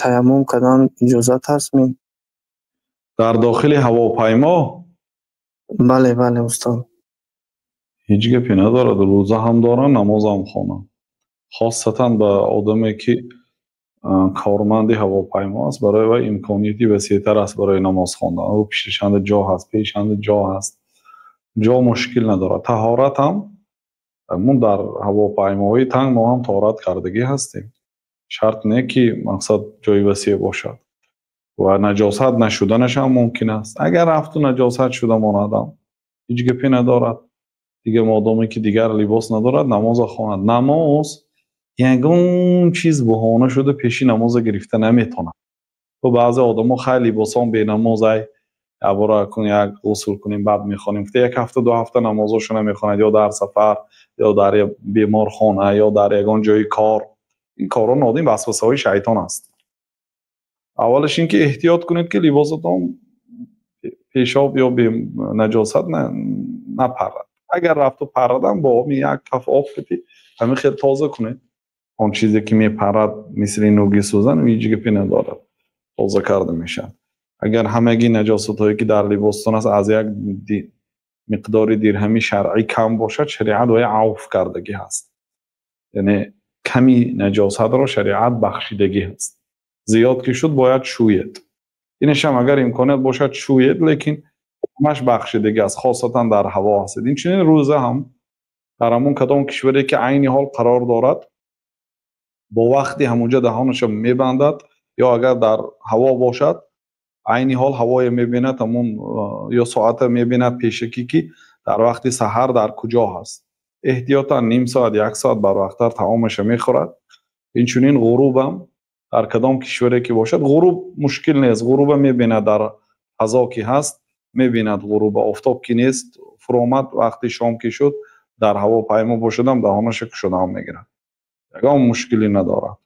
تیمم کردن اجازت هست می؟ در داخل هواپیما بله بله استاد. هیچ گپی ندارد. روزه هم دارن، نماز هم خوانن. خاصتا به آدمی که کارمند هواپیما است، برای وی امکانیتی وسیع‌تر است برای نماز خواندن. او پیششند جا هست، پیششند جا هست، جا مشکل ندارد. طهارت هم من در هواپیماهای تنگ ما هم طهارت کردگی هستیم. شرط نه که مقصد جای وسیع باشد و نجاست نشدنش هم ممکن است. اگر رفت و نجاست شده من آدم هیچ گپی ندارد دیگه، مادامی که دیگر لباس ندارد نماز خواند. نماز یگان چیز بهانه شده پیشی نماز گرفته نمیتونه. و بعضی آدما خیلی لباسام به نماز ای عبارت کنیم، یک غسل کنیم بعد میخوانیم. یک هفته دو هفته نمازشون نمیخواند، یا در سفر یا در بیمارخانه یا در یگان جای کار. این کارا نادین وسوسه های شیطان است. اولش این که احتیاط کنید که لباستون پیشاب یا به نجاست نپرد. اگر رفت و پردن با آب یک کف آب بدید همه خیلی تازه کنید. اون چیزی که میپرد مثل نوگی سوزن و هیچ گپی ندارد، تازه کرده میشن. اگر همگی نجاست هایی که در لباستون است از یک مقدار درهمی شرعی کم باشد، شریعت و عفو کردگی هست. یعنی کمی نجاست را شریعت بخشیدگی هست. زیاد که شد باید شوید. اینش هم اگر امکانیت باشد شوید، لیکن همش بخشیدگی است، خاصتا در هوا هست. این چنین روزه هم در همون کدام کشوری که عین حال قرار دارد با وقتی همونجا دهانش میبندد، یا اگر در هوا باشد عین حال هوای میبیند همون، یا ساعت میبیند پیشکی که در وقت سحر در کجا هست. احتیاطا نیم ساعت یک ساعت بر وقتر تمامش میخورد. این چنین غروب هم در کدام کشوری که باشد غروب مشکل نیست، غروب میبیند در فضا که هست، میبیند غروب. آفتاب که نیست فرامد وقتی شام که شد در هواپیما باشدم دهانش کشیده هم میگیرد، یگان مشکلی ندارد.